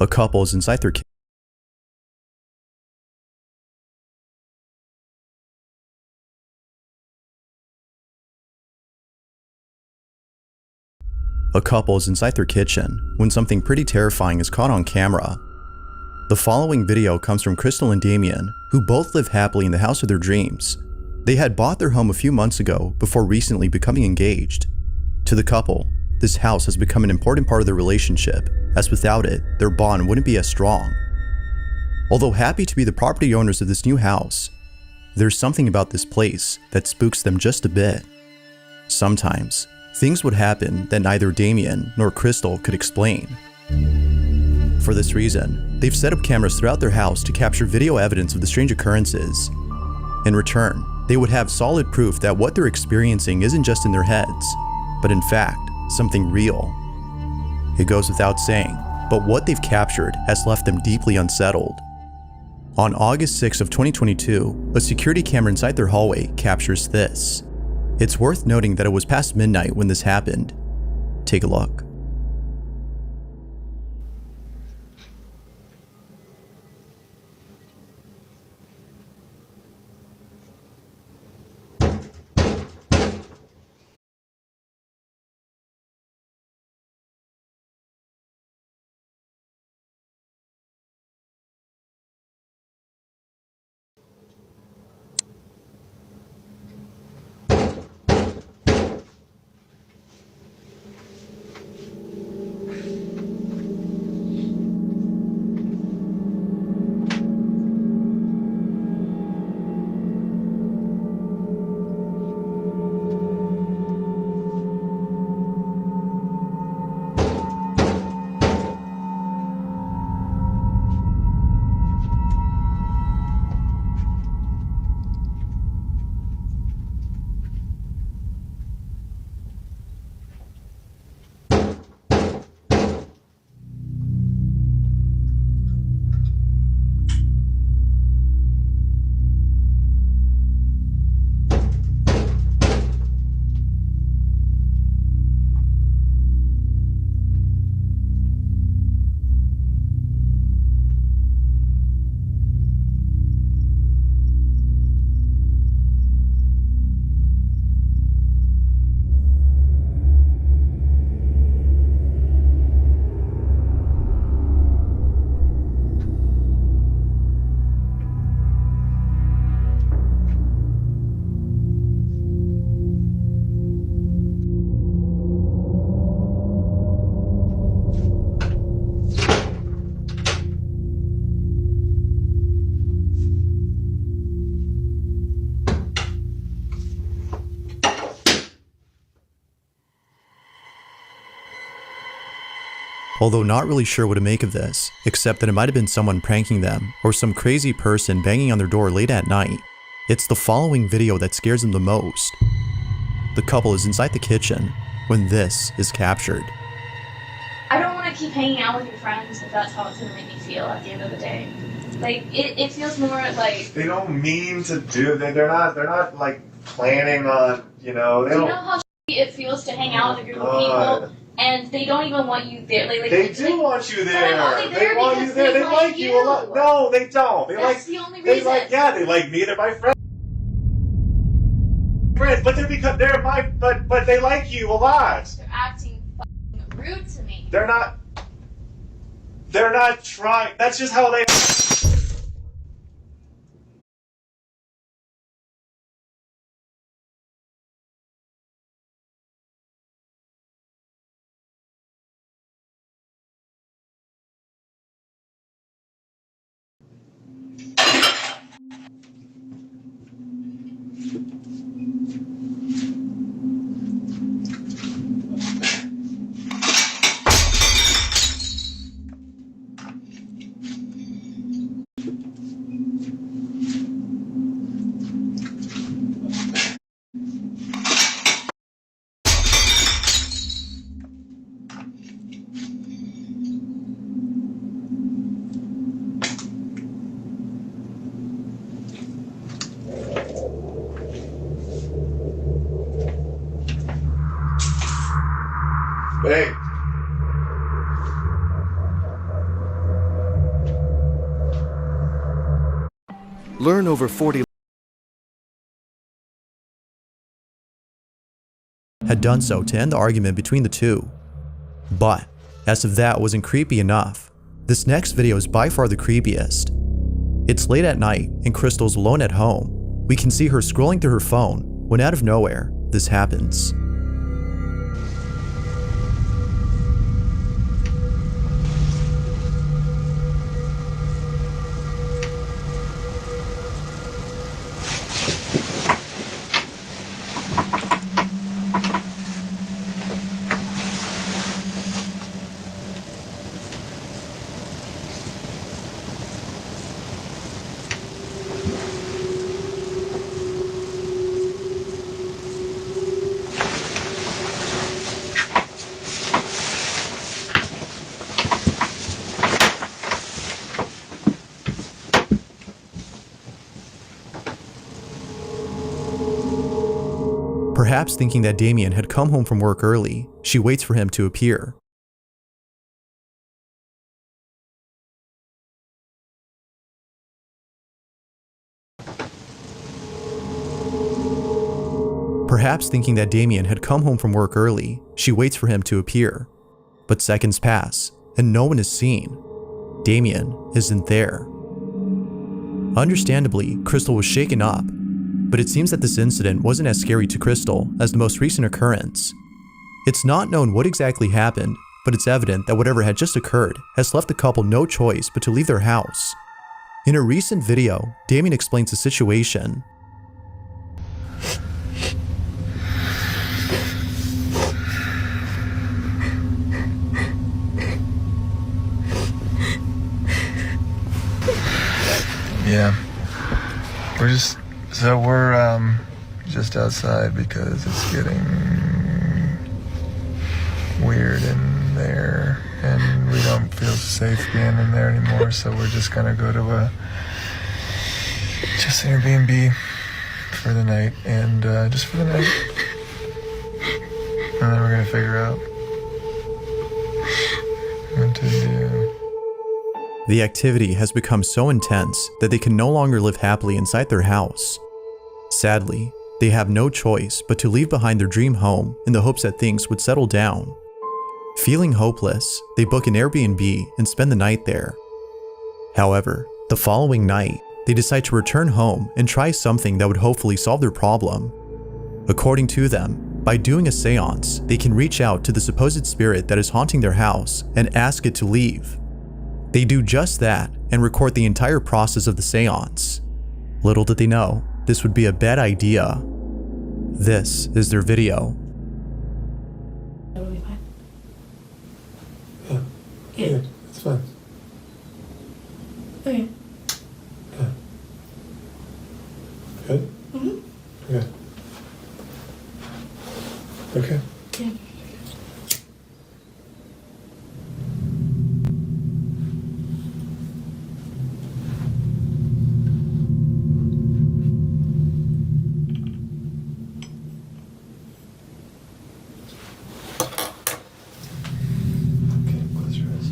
A couple is inside their kitchen when something pretty terrifying is caught on camera. The following video comes from Crystal and Damien, who both live happily in the house of their dreams. They had bought their home a few months ago before recently becoming engaged. To the couple, this house has become an important part of their relationship, as without it, their bond wouldn't be as strong. Although happy to be the property owners of this new house, there's something about this place that spooks them just a bit. Sometimes, things would happen that neither Damien nor Crystal could explain. For this reason, they've set up cameras throughout their house to capture video evidence of the strange occurrences. In return, they would have solid proof that what they're experiencing isn't just in their heads, but in fact, something real. It goes without saying, but what they've captured has left them deeply unsettled. On August 6 of 2022, a security camera inside their hallway captures this. It's worth noting that it was past midnight when this happened. Take a look. Although not really sure what to make of this, except that it might have been someone pranking them or some crazy person banging on their door late at night, it's the following video that scares them the most. The couple is inside the kitchen when this is captured. I don't want to keep hanging out with your friends if that's how it's going to make me feel at the end of the day. Like, it feels more like... They don't mean to do it. They're not like planning on, they don't... Do you know how shitty it feels to hang out with a group of people and they don't even want you there? They do want you there. But I'm only there they want you there. They like you a lot. No, they don't. That's the only reason. They like me. They're my friends. But but they like you a lot. They're acting fucking rude to me. They're not trying. That's just how they Learn over 40 had done so to end the argument between the two. But, as if that wasn't creepy enough, this next video is by far the creepiest. It's late at night and Crystal's alone at home. We can see her scrolling through her phone when out of nowhere, this happens. Perhaps thinking that Damien had come home from work early, she waits for him to appear. Perhaps thinking that Damien had come home from work early, she waits for him to appear. But seconds pass, and no one is seen. Damien isn't there. Understandably, Crystal was shaken up, but it seems that this incident wasn't as scary to Crystal as the most recent occurrence. It's not known what exactly happened, but it's evident that whatever had just occurred has left the couple no choice but to leave their house. In a recent video, Damien explains the situation. Yeah. We're just outside because it's getting weird in there and we don't feel safe being in there anymore, so we're just gonna go to just Airbnb for the night and just for the night. And then we're gonna figure out what to do. The activity has become so intense that they can no longer live happily inside their house. Sadly, they have no choice but to leave behind their dream home in the hopes that things would settle down. Feeling hopeless, they book an Airbnb and spend the night there. However, the following night, they decide to return home and try something that would hopefully solve their problem. According to them, by doing a seance, they can reach out to the supposed spirit that is haunting their house and ask it to leave. They do just that and record the entire process of the seance. Little did they know, this would be a bad idea. This is their video. That'll be fine. Yeah. Yeah. It's fine. Okay. Yeah. Good? Mm-hmm. Okay. Okay. Yeah. Okay, close your eyes.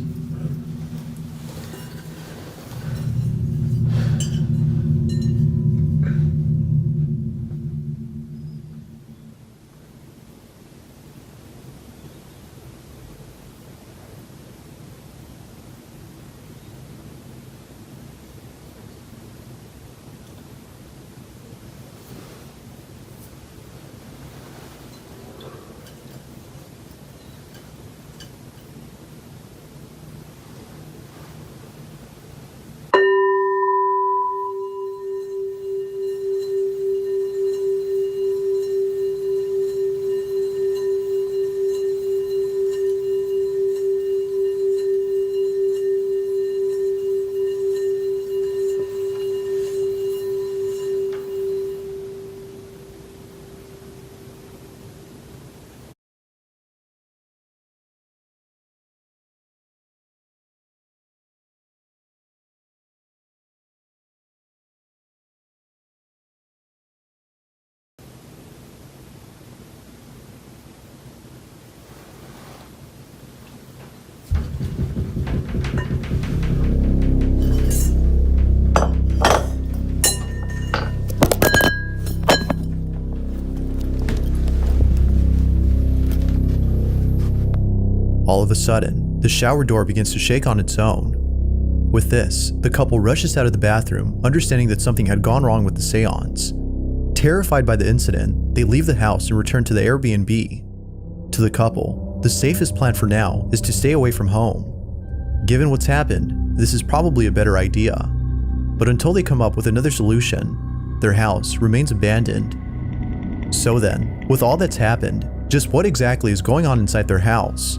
of a sudden, the shower door begins to shake on its own. With this, the couple rushes out of the bathroom, understanding that something had gone wrong with the seance. Terrified by the incident, they leave the house and return to the Airbnb. To the couple, the safest plan for now is to stay away from home. Given what's happened, this is probably a better idea. But until they come up with another solution, their house remains abandoned. So then, with all that's happened, just what exactly is going on inside their house?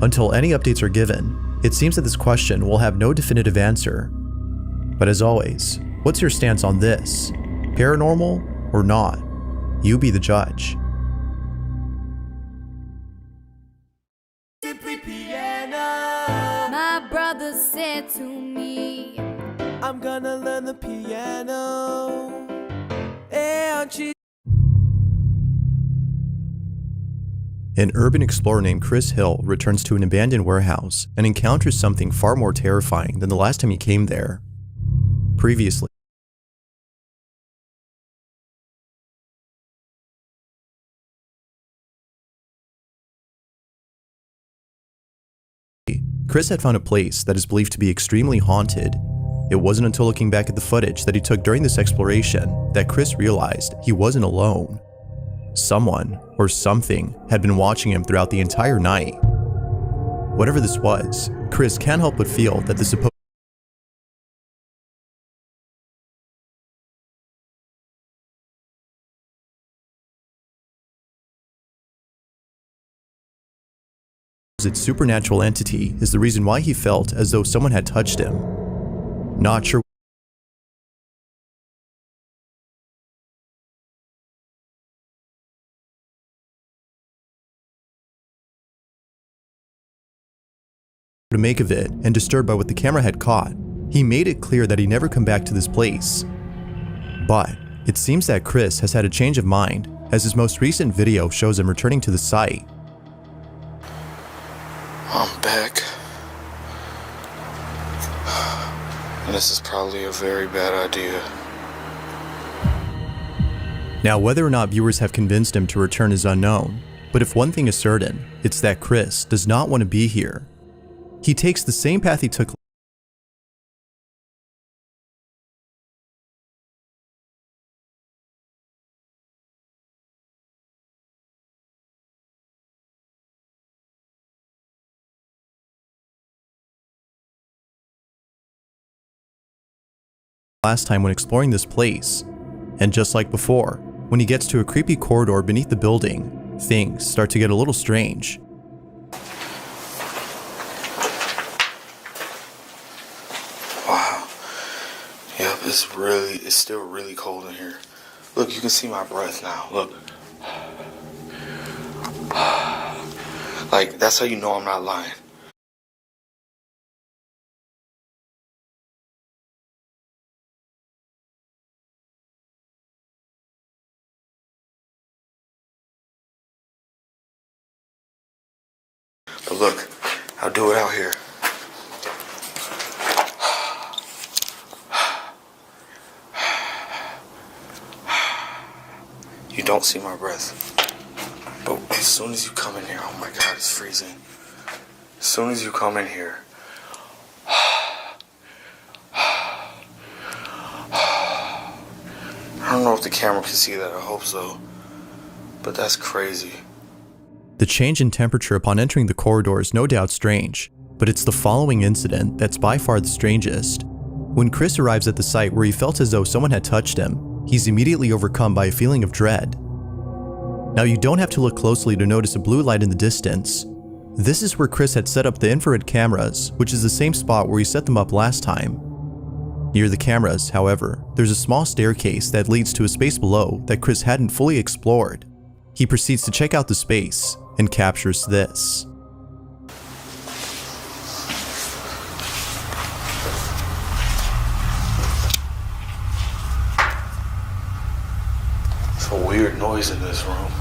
Until any updates are given, it seems that this question will have no definitive answer. But as always, what's your stance on this? Paranormal or not? You be the judge. My brother said to me, I'm gonna learn the piano. And she An urban explorer named Chris Hill returns to an abandoned warehouse and encounters something far more terrifying than the last time he came there. Previously, Chris had found a place that is believed to be extremely haunted. It wasn't until looking back at the footage that he took during this exploration that Chris realized he wasn't alone. Someone or something had been watching him throughout the entire night. Whatever this was, Chris can't help but feel that the supposed supernatural entity is the reason why he felt as though someone had touched him. Not sure to make of it, and disturbed by what the camera had caught, he made it clear that he'd never come back to this place. But it seems that Chris has had a change of mind, as his most recent video shows him returning to the site. I'm back. And this is probably a very bad idea. Now, whether or not viewers have convinced him to return is unknown, but if one thing is certain, it's that Chris does not want to be here. He takes the same path he took last time when exploring this place. And just like before, when he gets to a creepy corridor beneath the building, things start to get a little strange. Wow. Yep, it's still really cold in here. Look, you can see my breath now. Look. Like, that's how you know I'm not lying. But look, I'll do it out here. You don't see my breath. But as soon as you come in here, oh my God, it's freezing. As soon as you come in here, I don't know if the camera can see that, I hope so. But that's crazy. The change in temperature upon entering the corridor is no doubt strange, but it's the following incident that's by far the strangest. When Chris arrives at the site where he felt as though someone had touched him, he's immediately overcome by a feeling of dread. Now, you don't have to look closely to notice a blue light in the distance. This is where Chris had set up the infrared cameras, which is the same spot where he set them up last time. Near the cameras, however, there's a small staircase that leads to a space below that Chris hadn't fully explored. He proceeds to check out the space and captures this. It's a weird noise in this room.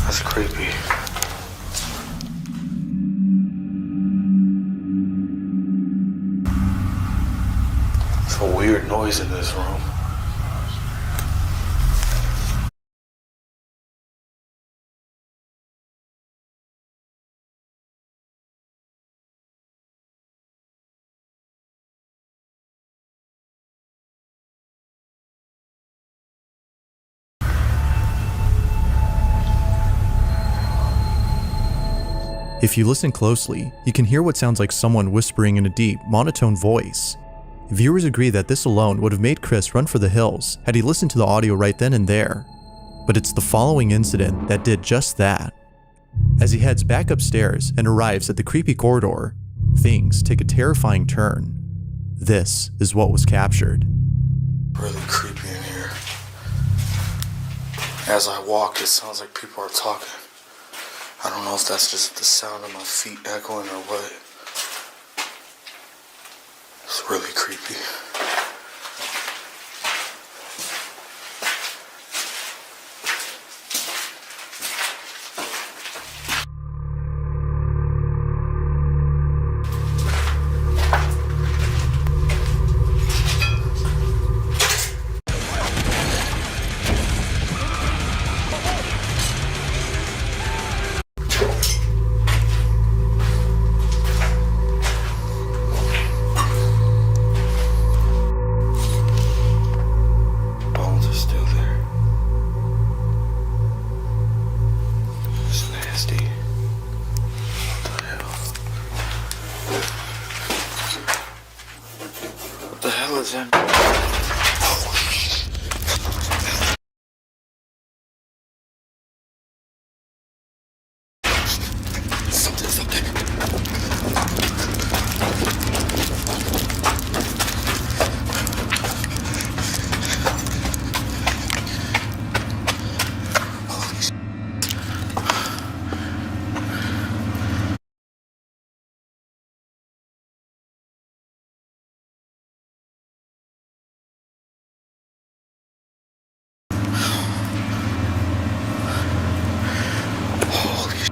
That's creepy. It's a weird noise in this room. If you listen closely, you can hear what sounds like someone whispering in a deep, monotone voice. Viewers agree that this alone would have made Chris run for the hills had he listened to the audio right then and there. But it's the following incident that did just that. As he heads back upstairs and arrives at the creepy corridor, things take a terrifying turn. This is what was captured. Really creepy in here. As I walk, it sounds like people are talking. I don't know if that's just the sound of my feet echoing or what. It's really creepy. Bones are still there. It's nasty. What the hell? What the hell is that? Something's up there. Holy shit. Holy shit.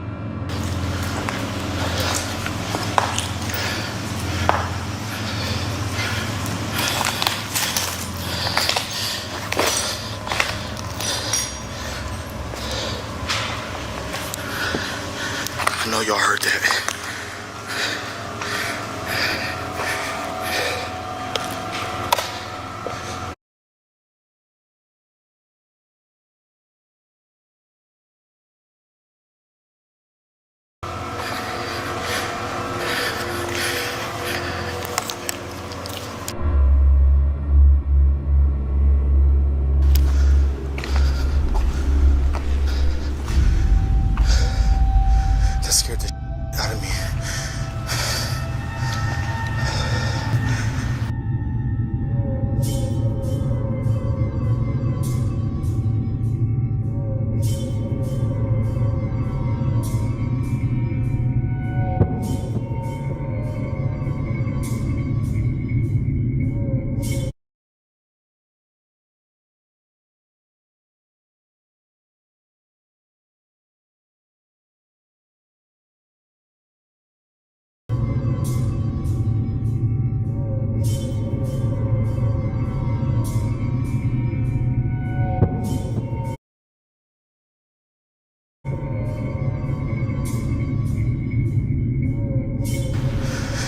I know y'all heard that. That scared the shit out of me.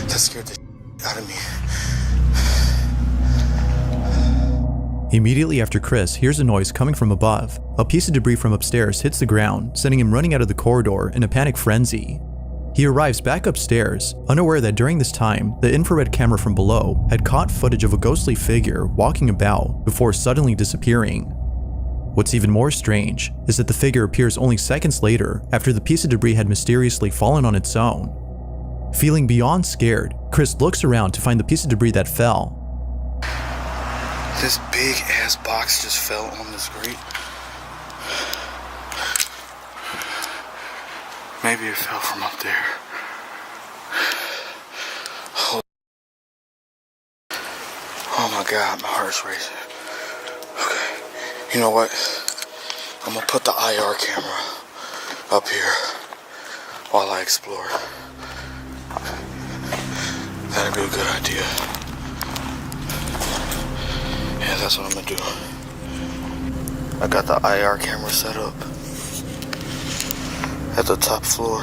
That scared the shit out of me. Immediately after Chris hears a noise coming from above, a piece of debris from upstairs hits the ground, sending him running out of the corridor in a panic frenzy. He arrives back upstairs, unaware that during this time, the infrared camera from below had caught footage of a ghostly figure walking about before suddenly disappearing. What's even more strange is that the figure appears only seconds later after the piece of debris had mysteriously fallen on its own. Feeling beyond scared, Chris looks around to find the piece of debris that fell. This big ass box just fell on this grate. Maybe it fell from up there. Oh my God, my heart's racing. Okay, you know what? I'm gonna put the IR camera up here while I explore. That'd be a good idea. Yeah, that's what I'm gonna do. I got the IR camera set up at the top floor.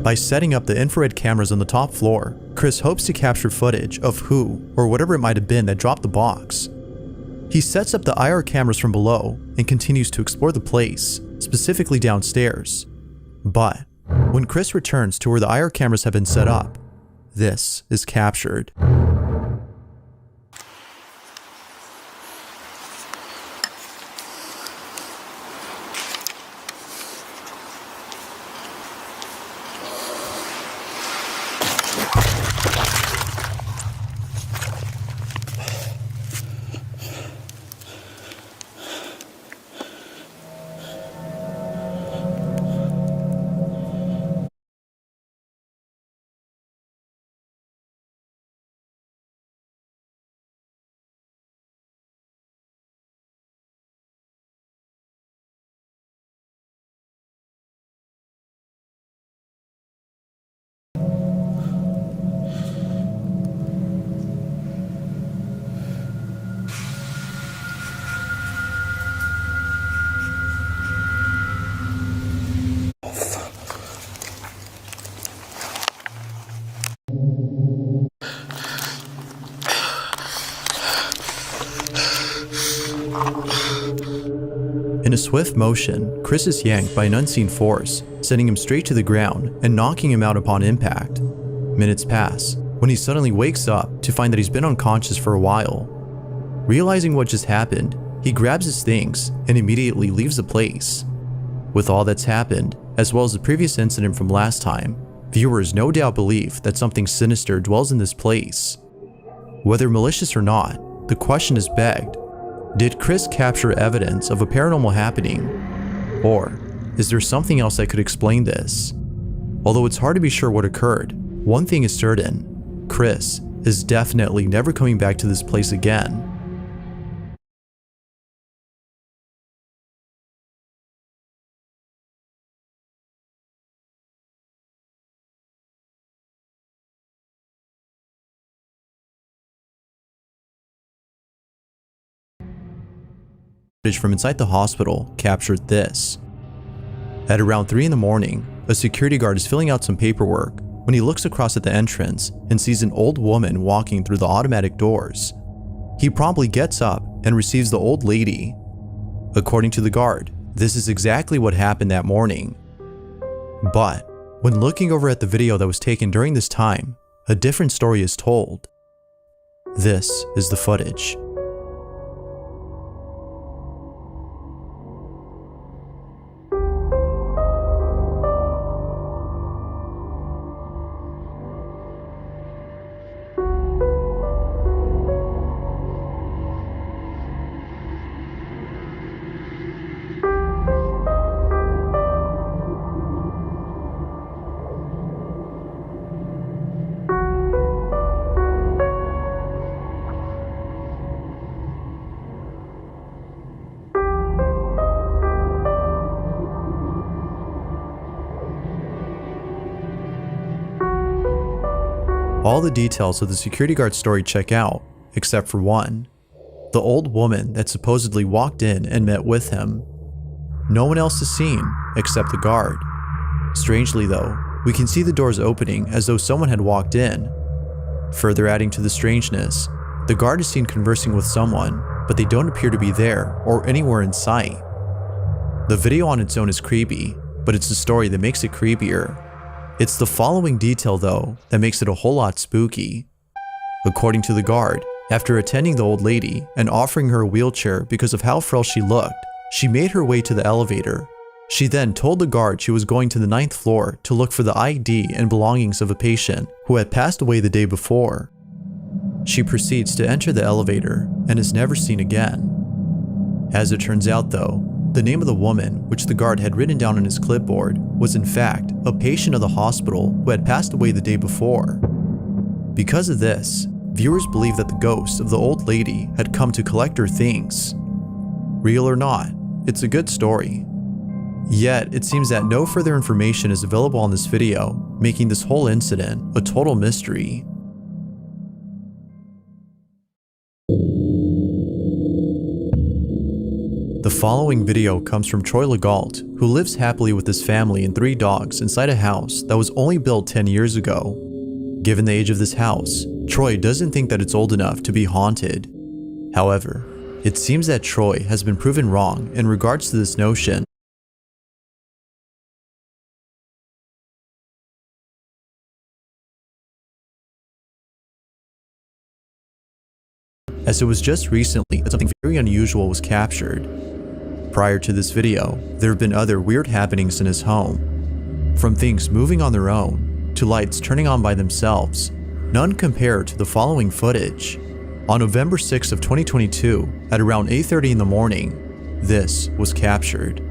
By setting up the infrared cameras on the top floor, Chris hopes to capture footage of who or whatever it might have been that dropped the box. He sets up the IR cameras from below and continues to explore the place, specifically downstairs. But when Chris returns to where the IR cameras have been set up, this is captured. In a swift motion, Chris is yanked by an unseen force, sending him straight to the ground and knocking him out upon impact. Minutes pass, when he suddenly wakes up to find that he's been unconscious for a while. Realizing what just happened, he grabs his things and immediately leaves the place. With all that's happened, as well as the previous incident from last time, viewers no doubt believe that something sinister dwells in this place. Whether malicious or not, the question is begged: did Chris capture evidence of a paranormal happening? Or is there something else that could explain this? Although it's hard to be sure what occurred, one thing is certain: Chris is definitely never coming back to this place again. Footage from inside the hospital captured this. At around 3 in the morning, a security guard is filling out some paperwork when he looks across at the entrance and sees an old woman walking through the automatic doors. He promptly gets up and receives the old lady. According to the guard, this is exactly what happened that morning. But when looking over at the video that was taken during this time, a different story is told. This is the footage. All the details of the security guard story check out, except for one: the old woman that supposedly walked in and met with him. No one else is seen except the guard. Strangely though, we can see the doors opening as though someone had walked in. Further adding to the strangeness, the guard is seen conversing with someone, but they don't appear to be there or anywhere in sight. The video on its own is creepy, but it's the story that makes it creepier. It's the following detail though that makes it a whole lot spooky. According to the guard, after attending the old lady and offering her a wheelchair because of how frail she looked, she made her way to the elevator. She then told the guard she was going to the 9th floor to look for the ID and belongings of a patient who had passed away the day before. She proceeds to enter the elevator and is never seen again. As it turns out though, the name of the woman, which the guard had written down on his clipboard, was in fact a patient of the hospital who had passed away the day before. Because of this, viewers believe that the ghost of the old lady had come to collect her things. Real or not, it's a good story. Yet, it seems that no further information is available on this video, making this whole incident a total mystery. The following video comes from Troy Legault, who lives happily with his family and 3 dogs inside a house that was only built 10 years ago. Given the age of this house, Troy doesn't think that it's old enough to be haunted. However, it seems that Troy has been proven wrong in regards to this notion. As it was just recently that something very unusual was captured. Prior to this video, there have been other weird happenings in his home. From things moving on their own, to lights turning on by themselves, none compare to the following footage. On November 6th of 2022, at around 8:30 in the morning, this was captured.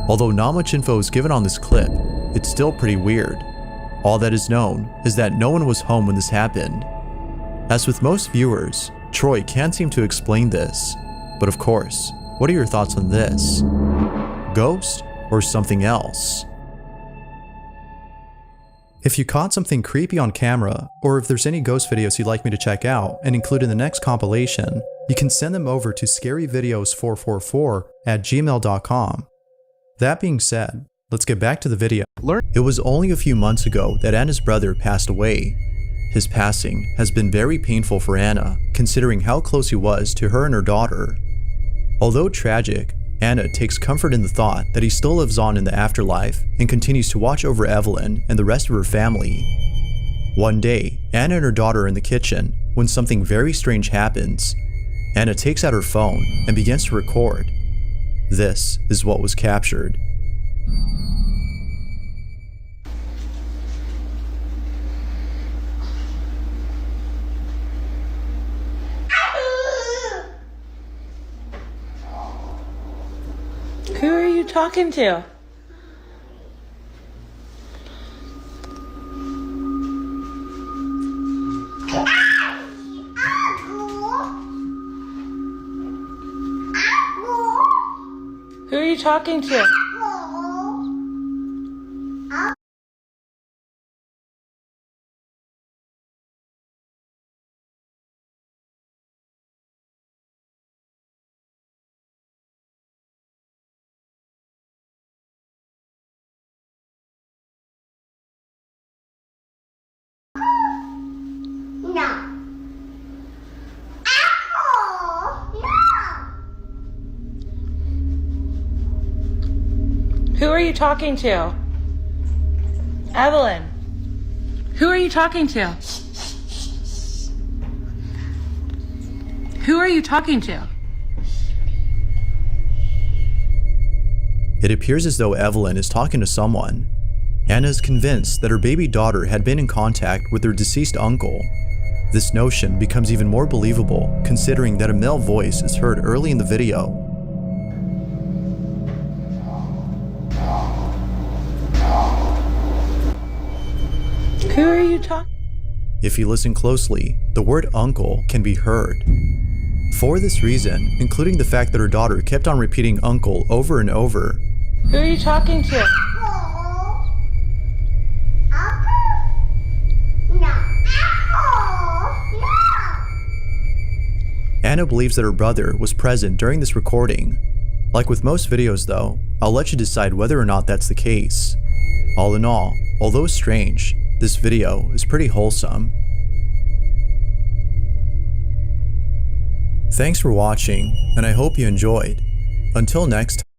Although not much info is given on this clip, it's still pretty weird. All that is known is that no one was home when this happened. As with most viewers, Troy can't seem to explain this. But of course, what are your thoughts on this? Ghost or something else? If you caught something creepy on camera, or if there's any ghost videos you'd like me to check out and include in the next compilation, you can send them over to scaryvideos444@gmail.com. That being said, let's get back to the video. It was only a few months ago that Anna's brother passed away. His passing has been very painful for Anna, considering how close he was to her and her daughter. Although tragic, Anna takes comfort in the thought that he still lives on in the afterlife and continues to watch over Evelyn and the rest of her family. One day, Anna and her daughter are in the kitchen when something very strange happens. Anna takes out her phone and begins to record. This is what was captured. Who are you talking to? Who are you talking to? Who are you talking to? Evelyn. Who are you talking to? Who are you talking to? It appears as though Evelyn is talking to someone. Anna is convinced that her baby daughter had been in contact with her deceased uncle. This notion becomes even more believable considering that a male voice is heard early in the video. Who are you talking? If you listen closely, the word uncle can be heard. For this reason, including the fact that her daughter kept on repeating uncle over and over, Who are you talking to? Anna believes that her brother was present during this recording. Like with most videos though, I'll let you decide whether or not that's the case. All in all, although strange, this video is pretty wholesome. Thanks for watching, and I hope you enjoyed. Until next time.